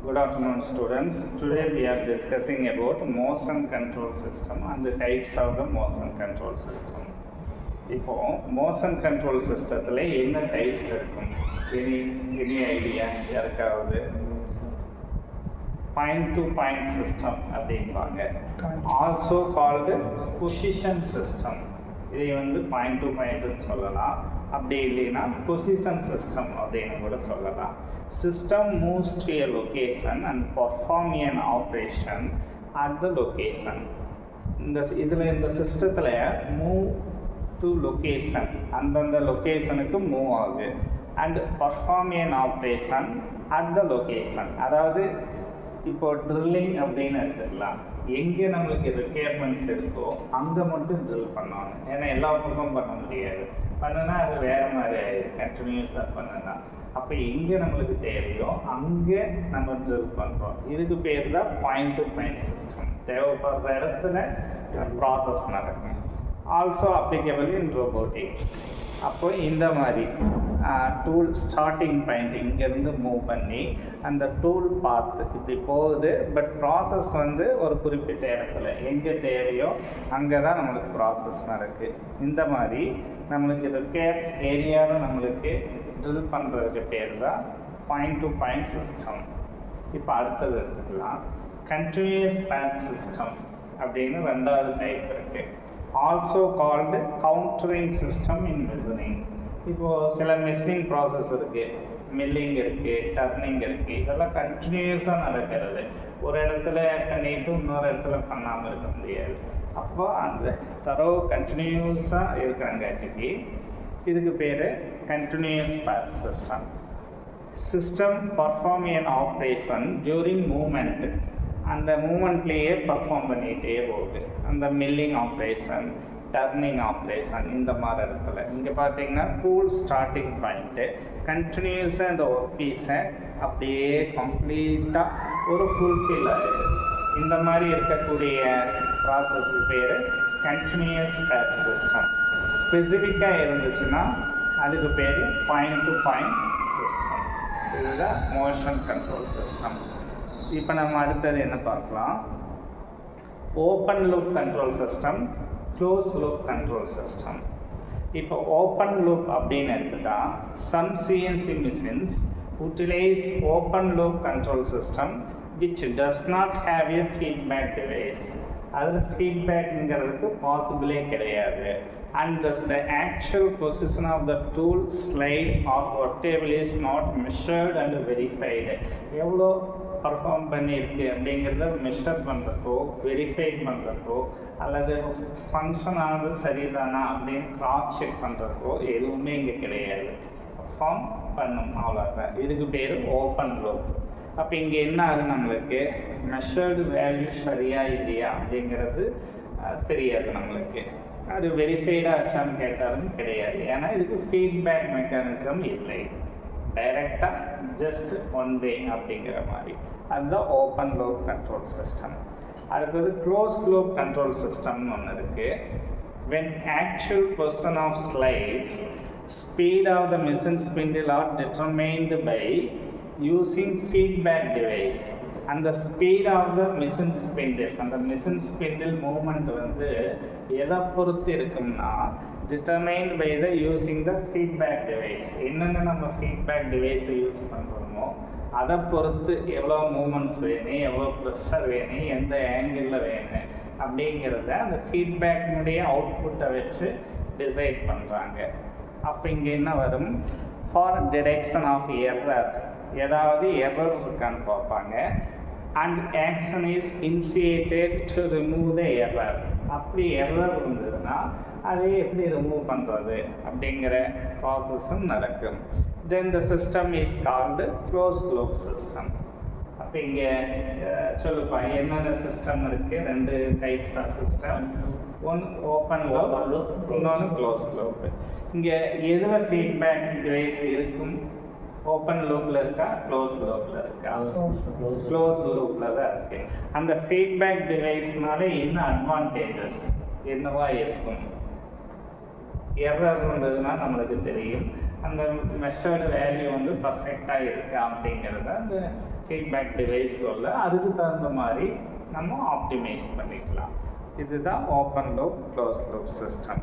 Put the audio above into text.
Good afternoon, students. Today we are discussing about motion control system and the types of the motion control system. இப்போ motion control systemத்தில் என்ன types இருக்கும்? Any idea யாருக்காவது? Point to point system அப்படின்பாங்க. Also called position system. இதை வந்து point to பாயிண்ட்னு சொல்லலாம். அப்படி இல்லைன்னா பொசிஷன் சிஸ்டம் அப்படின்னு கூட சொல்லலாம். System moves to a location and perform N operation at the location. இந்த சிஸ்டத்தில் மூவ் டு லொக்கேஷன், அந்தந்த லொக்கேஷனுக்கு மூவ் ஆகுது. And perform N operation at the location, அதாவது இப்போ ட்ரில்லிங் அப்படின்னு எடுத்துக்கலாம். எங்கே நம்மளுக்கு ரிக்யர்மெண்ட்ஸ் இருக்கோ அங்கே மட்டும் ட்ரில் பண்ணணும். ஏன்னா எல்லா பக்கமும் பண்ண முடியாது. பண்ணுனா அது வேறு மாதிரி ஆயிடும், கண்டினியூஸாக பண்ணுனா. அப்போ எங்கே நம்மளுக்கு தேவையோ அங்கே நம்ம ட்ரில் பண்ணுறோம். இதுக்கு பேர் தான் பாயிண்ட் டு பாயிண்ட் சிஸ்டம். தேவைப்படுற இடத்துல ப்ராசஸ் நடக்கும். Also applicable in robotics. அப்போ இந்த மாதிரி டூல் ஸ்டார்டிங் பாயிண்ட் இங்கேருந்து மூவ் பண்ணி அந்த டூல் பார்த்து இப்படி போகுது. பட் ப்ராசஸ் வந்து ஒரு குறிப்பிட்ட இடத்துல எங்கே தேவையோ அங்கே தான் நம்மளுக்கு ப்ராசஸ் நடக்குது. இந்த மாதிரி நம்மளுக்கு ரிப்பேர் ஏரியாவில் நம்மளுக்கு ட்ரில் பண்ணுறதுக்கு பேர் தான் பாயிண்ட் டு பாயிண்ட் சிஸ்டம். இப்போ அடுத்தது எடுத்துக்கலாம். கண்டினியூஸ் பாத் சிஸ்டம் அப்படின்னு ரெண்டாவது டைப் இருக்குது. ஆல்சோ கால்டு கவுண்டரிங் சிஸ்டம் இன் மெஷினிங். இப்போது சில மெஷினிங் ப்ராசஸ் இருக்குது, மில்லிங் இருக்குது, டர்னிங் இருக்குது. இதெல்லாம் கண்டினியூஸாக நடக்கிறது. ஒரு இடத்துல பண்ணிட்டு இன்னொரு இடத்துல பண்ணாமல் இருக்க முடியாது. அப்போ அந்த தரவு கண்டினியூஸாக இருக்கிறங்காட்டிக்கு இதுக்கு பேர் கண்டினியூஸ் பாத் சிஸ்டம். சிஸ்டம் பர்ஃபார்ம் என் ஆப்ரேஷன் ஜூரிங் மூமெண்ட். அந்த மூமெண்ட்லேயே பர்ஃபார்ம் பண்ணிகிட்டே போகுது. அந்த மில்லிங் ஆப்ரேஷன், டர்னிங் ஆப்ரேஷன், இந்த மாதிரி இடத்துல இங்கே பார்த்தீங்கன்னா டூல் ஸ்டார்டிங் பாயிண்ட்டு கண்டினியூஸாக இந்த ஒர்க் பீஸை அப்படியே கம்ப்ளீட்டாக ஒரு ஃபுல்ஃபில் ஆகிடுது. இந்த மாதிரி இருக்கக்கூடிய ப்ராசஸ்க்கு பேர் கண்டினியூஸ் பாத் சிஸ்டம். ஸ்பெசிஃபிக்காக இருந்துச்சுன்னா அதுக்கு பேர் பாயிண்ட் டு பாயிண்ட் சிஸ்டம். இதுதான் மோஷன் கண்ட்ரோல் சிஸ்டம். இப்போ நம்ம அடுத்தது என்ன பார்க்கலாம்? Open loop control system, close loop control system. இப்போ ஓப்பன் லூப் அப்படின்னு எடுத்துட்டா some CNC machines utilise open loop control system which does not have a feedback device. அதில் ஃபீட்பேக்குங்கிறதுக்கு பாசிபிளே கிடையாது. And thus the actual position of the tool, slide or whatever is not measured and verified. எவ்வளோ perform பண்ணியிருக்கு அப்படிங்கிறத measure பண்ணுறக்கோ verify பண்ணுறக்கோ அல்லது function ஆனது சரிதானா அப்படின்னு cross check பண்ணுறக்கோ எதுவுமே இங்கே கிடையாது. பர்ஃபார்ம் பண்ணும், அவ்வளோதான். இதுக்கு பேர் ஓப்பன் லூப். அப்போ இங்கே என்ன ஆகுது, நம்மளுக்கு மெஷர்டு வேல்யூ சரியா இல்லையா அப்படிங்கிறது தெரியாது. நம்மளுக்கு அது வெரிஃபைடாச்சான்னு கேட்டாலும் கிடையாது. ஏன்னா இதுக்கு ஃபீட்பேக் மெக்கானிசம் இல்லை. டைரெக்டாக ஜஸ்ட் ஒன் வே அப்படிங்கிற மாதிரி. அதுதான் ஓப்பன் லூப் கண்ட்ரோல் சிஸ்டம். அடுத்தது க்ளோஸ் லூப் கண்ட்ரோல் சிஸ்டம்னு ஒன்று இருக்குது. When actual position of slides, speed of the machine spindle are determined by using feedback device. அந்த speed of the machine spindle, அந்த machine spindle movement வந்து எதை பொறுத்து இருக்கும்னா determined by the using the feedback device. என்னென்ன நம்ம feedback டிவைஸை use பண்ணுறோமோ அதை பொறுத்து எவ்வளோ மூமெண்ட்ஸ் வேணும், எவ்வளோ ப்ரெஷர் வேணும், எந்த ஆங்கிளில் வேணும் அப்படிங்கிறத அந்த ஃபீட்பேக்கினுடைய அவுட்புட்டை வச்சு டிசைட் பண்ணுறாங்க. அப்போ இங்கே என்ன வரும்? ஃபார் டிடெக்ஷன் ஆஃப் எரர், ஏதாவது எரர் இருக்கான்னு பார்ப்பாங்க. And action is initiated to remove the error. அப்படி எரர் இருந்ததுன்னா அதை எப்படி ரிமூவ் பண்ணுறது அப்படிங்கிற ப்ராசஸும் நடக்கும். Then the system is called close loop system. அப்போ இங்கே சொல்லுப்பா என்னென்ன சிஸ்டம் இருக்குது? ரெண்டு டைப்ஸ் ஆஃப் சிஸ்டம். ஒன்று ஓப்பன் லூப், இன்னொன்று க்ளோஸ் லூப். இங்கே எதில் ஃபீட்பேக் டிவைஸ் இருக்கும்? ஓப்பன் லூப்பில் இருக்கா, க்ளோஸ் லூப்பில் இருக்கா? க்ளோஸ் லூப்பில் தான் இருக்குது. அந்த ஃபீட்பேக் டிவைஸ்னால என்ன அட்வான்டேஜஸ் என்னவா இருக்கும்? எரர் இருந்ததுன்னா நம்மளுக்கு தெரியும். அந்த மெஷர்டு வேல்யூ வந்து பர்ஃபெக்டாக இருக்கா அப்படிங்கிறத அந்த ஃபீட்பேக் டிவைஸ் சொல்ல அதுக்கு தகுந்த மாதிரி நம்ம ஆப்டிமைஸ் பண்ணிக்கலாம். இதுதான் open loop close loop system.